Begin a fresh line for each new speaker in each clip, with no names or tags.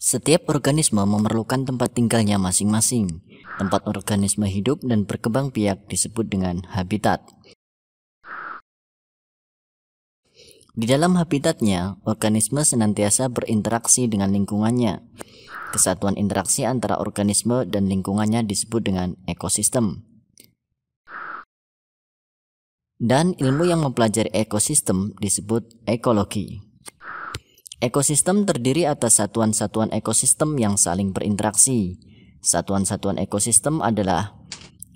Setiap organisme memerlukan tempat tinggalnya masing-masing. Tempat organisme hidup dan berkembang biak disebut dengan habitat. Di dalam habitatnya, organisme senantiasa berinteraksi dengan lingkungannya. Kesatuan interaksi antara organisme dan lingkungannya disebut dengan ekosistem. Dan ilmu yang mempelajari ekosistem disebut ekologi. Ekosistem terdiri atas satuan-satuan ekosistem yang saling berinteraksi. Satuan-satuan ekosistem adalah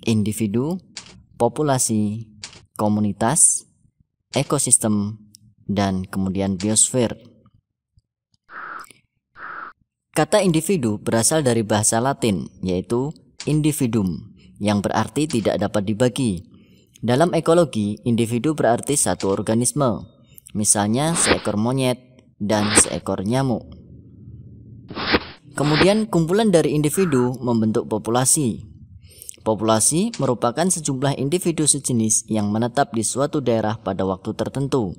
individu, populasi, komunitas, ekosistem, dan kemudian biosfer. Kata individu berasal dari bahasa Latin, yaitu individuum, yang berarti tidak dapat dibagi. Dalam ekologi, individu berarti satu organisme, misalnya seekor monyet dan seekor nyamuk. Kemudian kumpulan dari individu membentuk populasi. Populasi merupakan sejumlah individu sejenis yang menetap di suatu daerah pada waktu tertentu.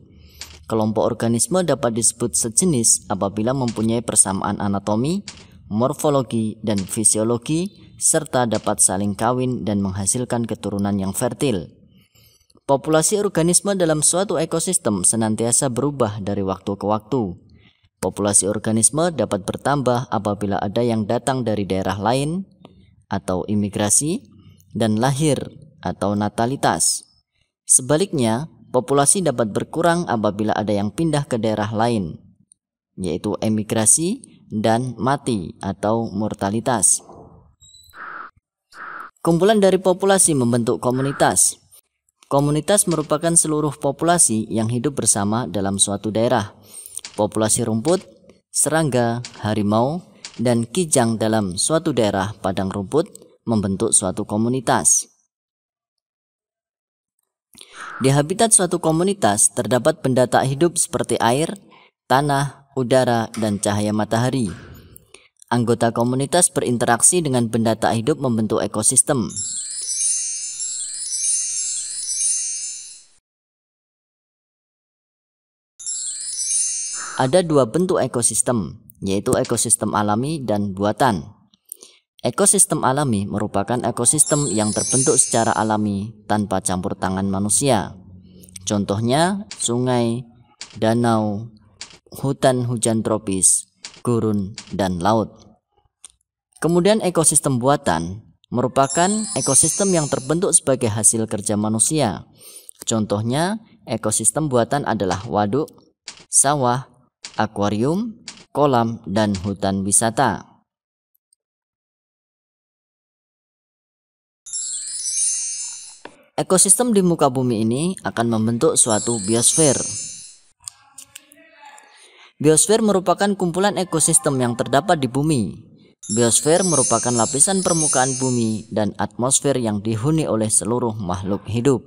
Kelompok organisme dapat disebut sejenis apabila mempunyai persamaan anatomi, morfologi, dan fisiologi, serta dapat saling kawin dan menghasilkan keturunan yang fertil. Populasi organisme dalam suatu ekosistem senantiasa berubah dari waktu ke waktu. Populasi organisme dapat bertambah apabila ada yang datang dari daerah lain atau imigrasi, dan lahir atau natalitas. Sebaliknya, populasi dapat berkurang apabila ada yang pindah ke daerah lain, yaitu emigrasi dan mati atau mortalitas. Kumpulan dari populasi membentuk komunitas. Komunitas merupakan seluruh populasi yang hidup bersama dalam suatu daerah. Populasi rumput, serangga, harimau, dan kijang dalam suatu daerah padang rumput membentuk suatu komunitas. Di habitat suatu komunitas terdapat benda tak hidup seperti air, tanah, udara, dan cahaya matahari. Anggota komunitas berinteraksi dengan benda tak hidup membentuk ekosistem. Ada dua bentuk ekosistem, yaitu ekosistem alami dan buatan. Ekosistem alami merupakan ekosistem yang terbentuk secara alami tanpa campur tangan manusia. Contohnya sungai, danau, hutan hujan tropis, gurun, dan laut. Kemudian ekosistem buatan merupakan ekosistem yang terbentuk sebagai hasil kerja manusia. Contohnya ekosistem buatan adalah waduk, sawah, akuarium, kolam, dan hutan wisata. Ekosistem di muka bumi ini akan membentuk suatu biosfer. Biosfer merupakan kumpulan ekosistem yang terdapat di bumi. Biosfer merupakan lapisan permukaan bumi dan atmosfer yang dihuni oleh seluruh makhluk hidup.